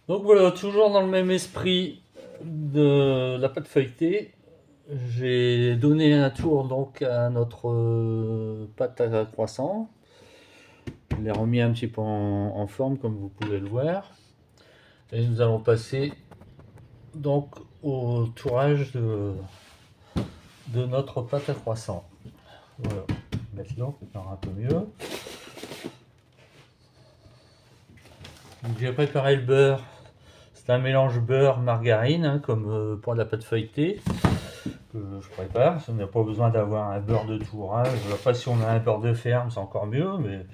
Donc voilà, toujours dans le même esprit de la pâte feuilletée, j'ai donné un tour donc à notre pâte à croissant. Je l'ai remis un petit peu en forme comme vous pouvez le voir. Et nous allons passer donc au tourage de notre pâte à croissant. Voilà, maintenant pour faire un peu mieux. Donc j'ai préparé le beurre. C'est un mélange beurre-margarine, hein, comme pour la pâte feuilletée, que je prépare. On n'a pas besoin d'avoir un beurre de tourage. Après, si on a un beurre de ferme, c'est encore mieux, mais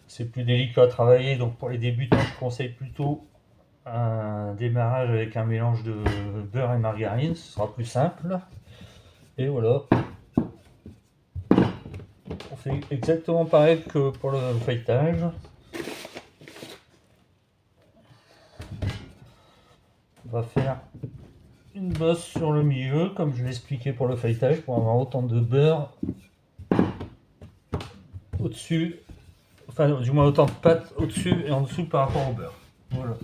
c'est plus délicat à travailler. Donc pour les débutants, je conseille plutôt un démarrage avec un mélange de beurre et margarine. Ce sera plus simple. Et voilà, on fait exactement pareil que pour le feuilletage. On va faire une bosse sur le milieu, comme je l'ai expliqué pour le feuilletage, pour avoir autant de beurre au-dessus, enfin du moins autant de pâte au-dessus et en dessous par rapport au beurre. Voilà.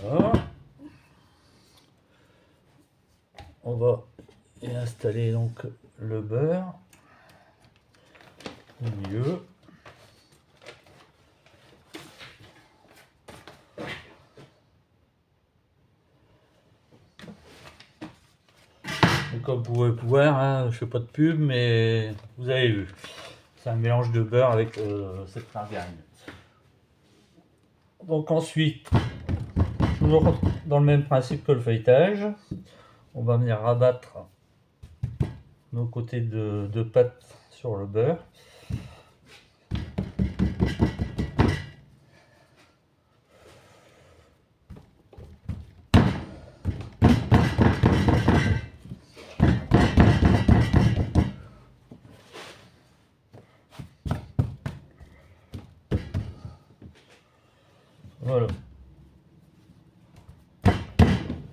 Voilà. On va installer donc le beurre au milieu. Et comme vous pouvez voir, hein, je fais pas de pub, mais vous avez vu. C'est un mélange de beurre avec cette margarine. Donc ensuite, toujours dans le même principe que le feuilletage, on va venir rabattre nos côtés de pâte sur le beurre. Voilà.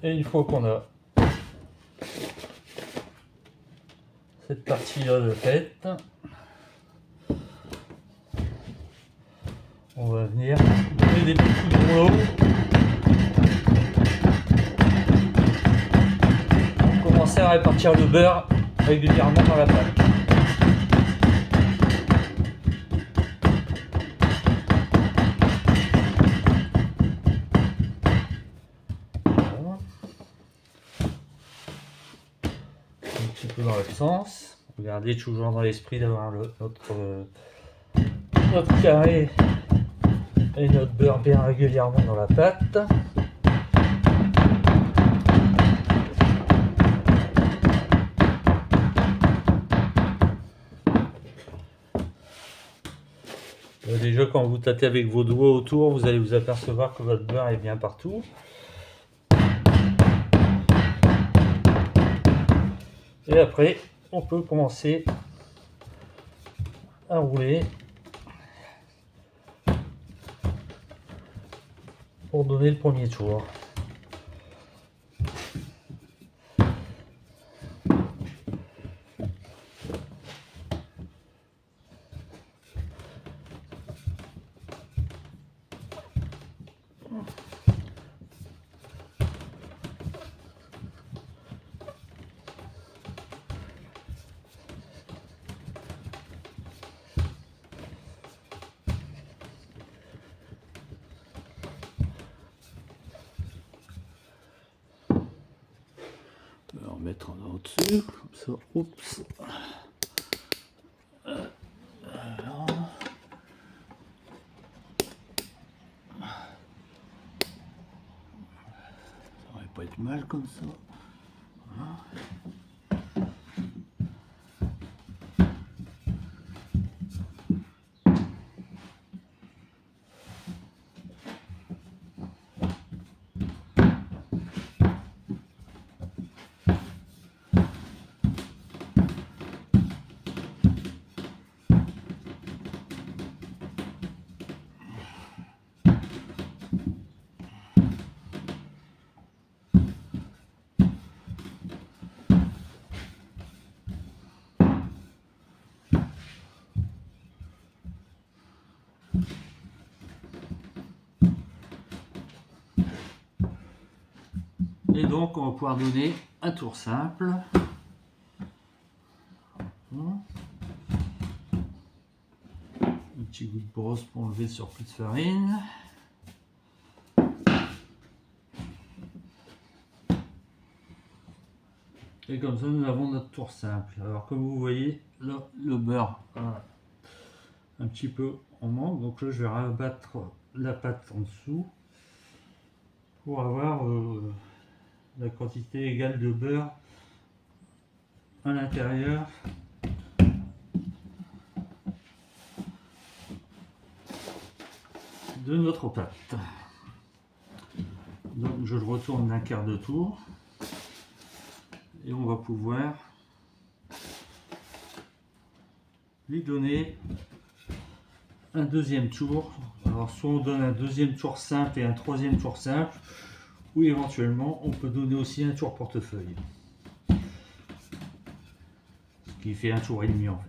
Et une fois qu'on a cette partie-là de faite, on va venir donner des petits coups de rouleau pour commencer à répartir le beurre régulièrement dans la pâte. Voilà. Un petit peu dans l'autre sens. Regardez toujours dans l'esprit d'avoir notre carré et notre beurre bien régulièrement dans la pâte. Déjà quand vous tâtez avec vos doigts autour, vous allez vous apercevoir que votre beurre est bien partout. Et après, on peut commencer à rouler pour donner le premier tour. On va en mettre un au-dessus, comme ça. Oups. Ça aurait pas être mal comme ça. Voilà. Et donc on va pouvoir donner un tour simple. Un petit goût de brosse pour enlever le surplus de farine. Et comme ça nous avons notre tour simple. Alors comme vous voyez, là le beurre un petit peu en manque, donc là je vais rabattre la pâte en dessous pour avoir la quantité égale de beurre à l'intérieur de notre pâte. Donc je le retourne d'un quart de tour et on va pouvoir lui donner un deuxième tour. Alors soit on donne un deuxième tour simple et un troisième tour simple, ou éventuellement on peut donner aussi un tour portefeuille, ce qui fait un tour et demi en fait.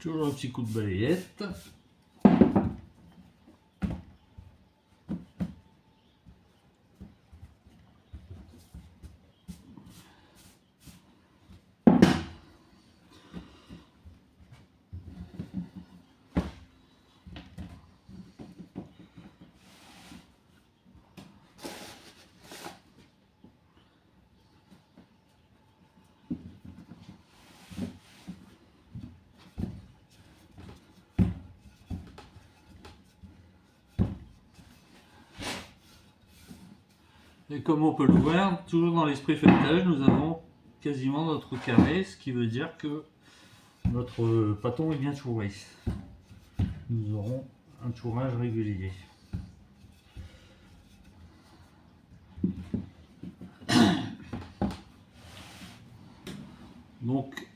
Toujours un petit coup de balayette. Et comme on peut le voir, toujours dans l'esprit feuilletage, nous avons quasiment notre carré, ce qui veut dire que notre pâton est bien touré. Nous aurons un tourage régulier. Donc,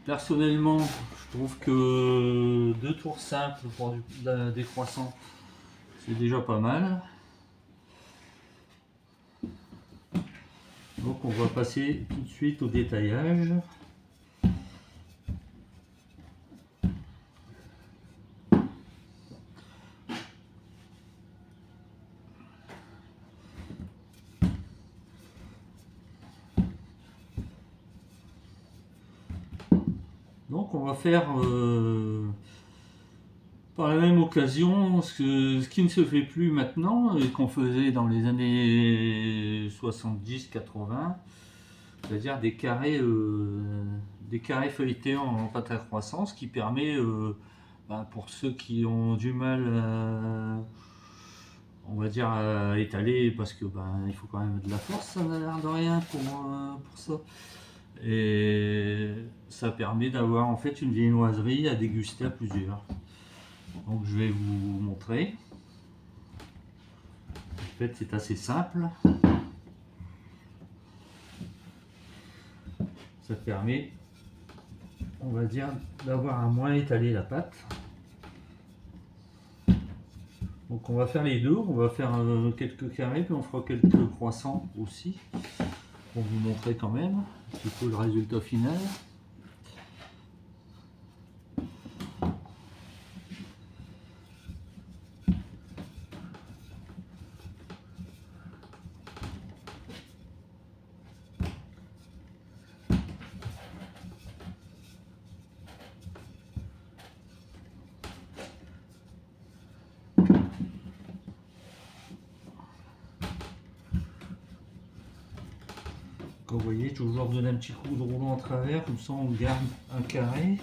personnellement, je trouve que 2 tours simples pour des croissants, c'est déjà pas mal. Donc on va passer tout de suite au détaillage. Donc on va faire par la même occasion ce qui ne se fait plus maintenant et qu'on faisait dans les années 70-80, c'est-à-dire des carrés feuilletés en pâte à croissance qui permet, pour ceux qui ont du mal, on va dire, à étaler, parce que il faut quand même de la force, ça n'a l'air de rien pour ça. Et ça permet d'avoir en fait une viennoiserie à déguster à plusieurs. Donc je vais vous montrer. En fait, c'est assez simple. Ça permet, on va dire, d'avoir à moins étaler la pâte. Donc on va faire les deux, on va faire quelques carrés, puis on fera quelques croissants aussi, pour vous montrer quand même un petit peu le résultat final. Comme vous voyez, toujours donner un petit coup de rouleau en travers, comme ça on garde un carré.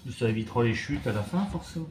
Ça évitera les chutes à la fin forcément.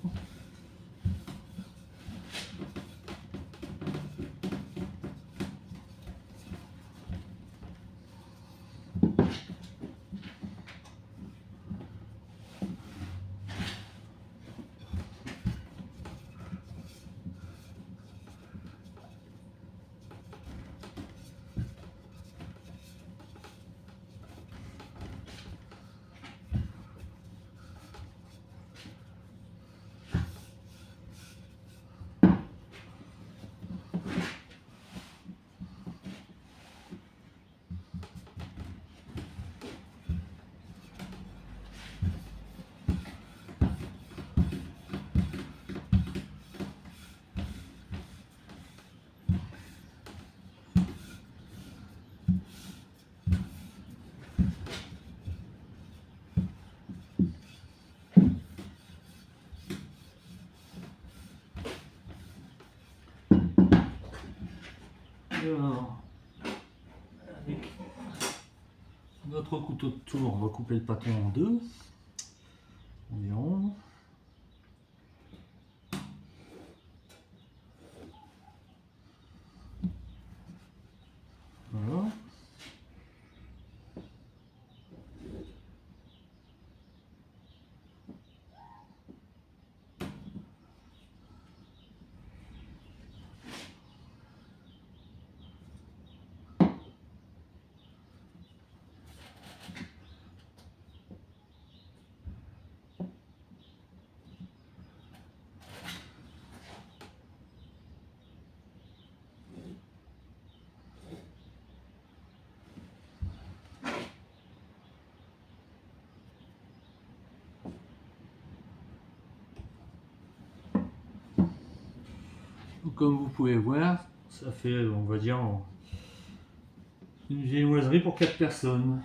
Alors, avec notre couteau de tour, on va couper le pâton en deux environ. Voilà. Donc, comme vous pouvez voir, ça fait, on va dire, une viennoiserie pour 4 personnes.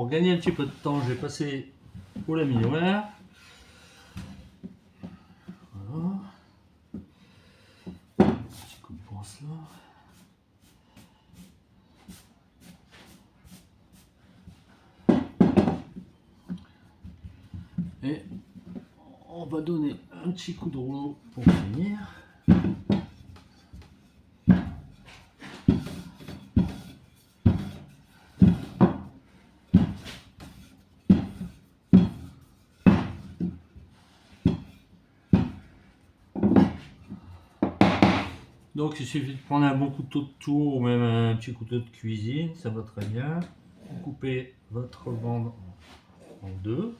Pour gagner un petit peu de temps, je vais passer au laminoir. Voilà. Un petit coup de pince là. Et on va donner un petit coup de rouleau pour finir. Donc il suffit de prendre un bon couteau de tour ou même un petit couteau de cuisine, ça va très bien. Vous coupez votre bande en deux.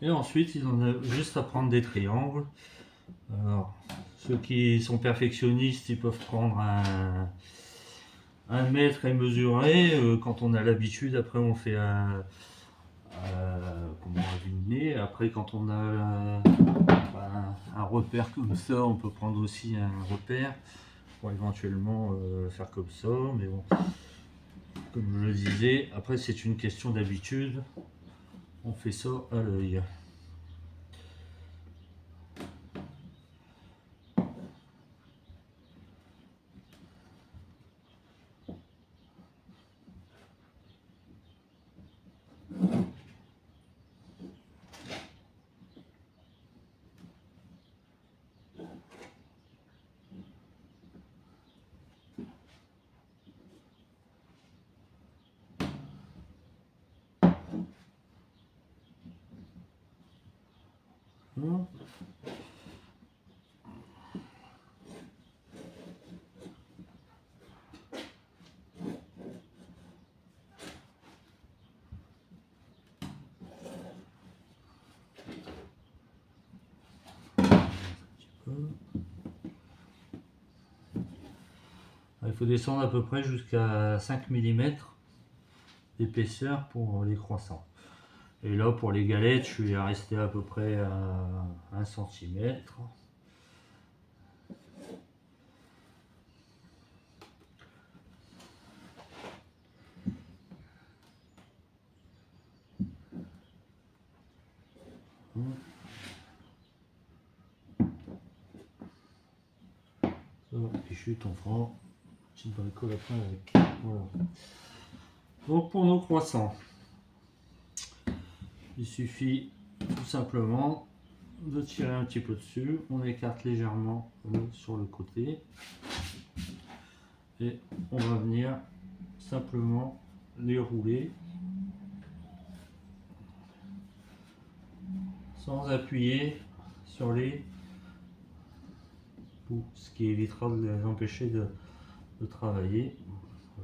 Et ensuite, ils ont juste à prendre des triangles. Alors, ceux qui sont perfectionnistes, ils peuvent prendre un mètre et mesurer. Quand on a l'habitude, après on fait comment deviner. Après, quand on a un repère comme ça, on peut prendre aussi un repère pour éventuellement faire comme ça. Mais bon, comme je le disais, après c'est une question d'habitude. On fait ça à l'œil. Il faut descendre à peu près jusqu'à 5 mm d'épaisseur pour les croissants. Et là, pour les galettes, je suis resté à peu près à 1 cm. Et chute, on fera une petite bricole après avec. Voilà. Donc pour nos croissants, il suffit tout simplement de tirer un petit peu dessus. On écarte légèrement sur le côté. Et on va venir simplement les rouler sans appuyer sur les bouts, ce qui évitera de les empêcher de travailler.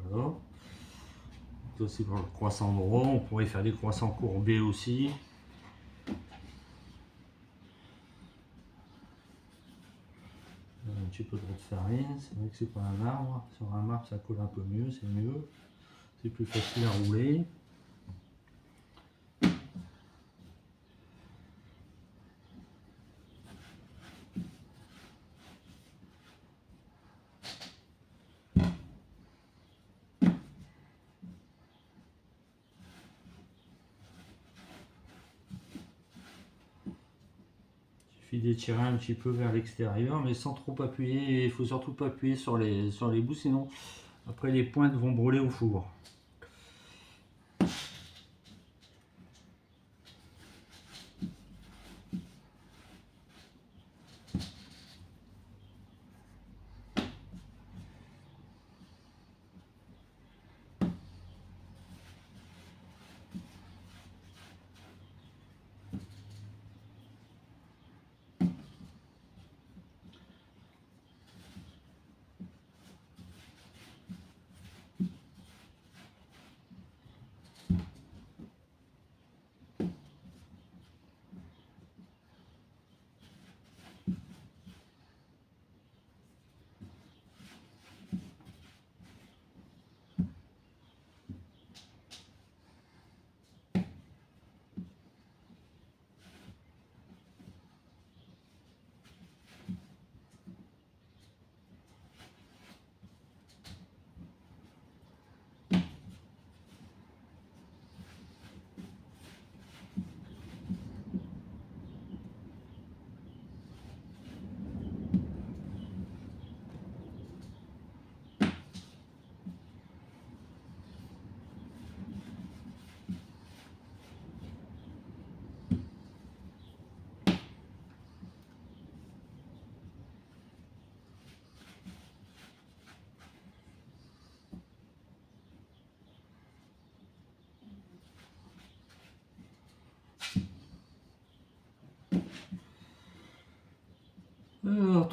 Voilà. Ça c'est pour le croissant droit, on pourrait faire des croissants courbés aussi. Un petit peu trop de farine, c'est vrai que c'est pas un marbre. Sur un marbre ça colle un peu mieux, c'est mieux. C'est plus facile à rouler. Il suffit d'étirer un petit peu vers l'extérieur, mais sans trop appuyer. Il faut surtout pas appuyer sur les bouts, sinon après les pointes vont brûler au four.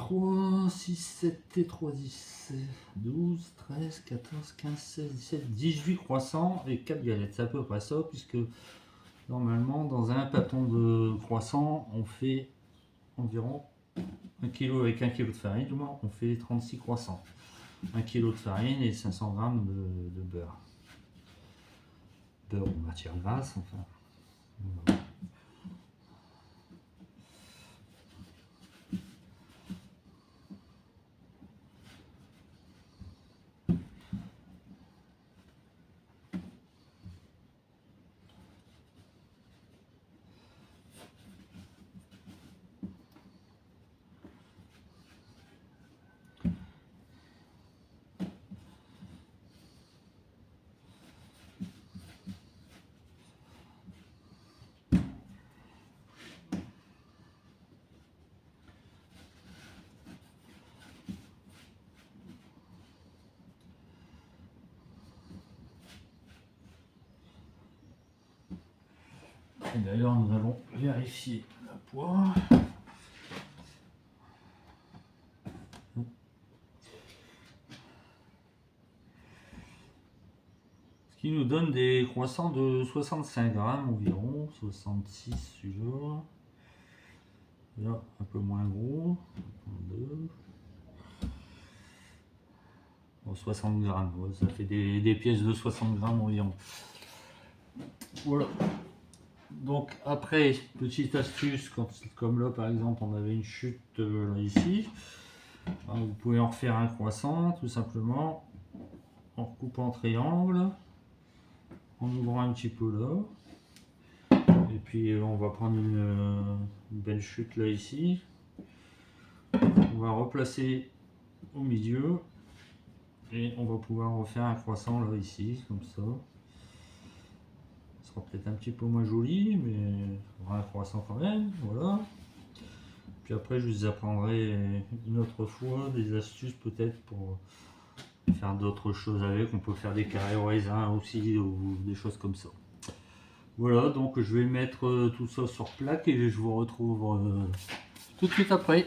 3, 6, 7 et 3, 10, 12, 13, 14, 15, 16, 17, 18 croissants et 4 galettes. C'est à peu près ça, puisque normalement, dans un pâton de croissant, on fait environ 1 kg avec 1 kg de farine, du moins, on fait 36 croissants. 1 kg de farine et 500 g de beurre. Beurre ou matière grasse, enfin. Voilà. Et d'ailleurs, nous allons vérifier la poire. Ce qui nous donne des croissants de 65 grammes environ, 66 celui-là. Là, un peu moins gros. 60 grammes, ouais, ça fait des pièces de 60 grammes environ. Voilà. Donc après, petite astuce, comme là par exemple on avait une chute là, ici, vous pouvez en refaire un croissant tout simplement en recoupant en triangle, en ouvrant un petit peu là, et puis on va prendre une belle chute là ici, on va replacer au milieu et on va pouvoir refaire un croissant là ici comme ça. Ce sera peut-être un petit peu moins joli, mais on aura un croissant quand même, voilà. Puis après je vous apprendrai une autre fois des astuces peut-être pour faire d'autres choses avec. On peut faire des carrés au raisin aussi ou des choses comme ça. Voilà, donc je vais mettre tout ça sur plaque et je vous retrouve tout de suite après.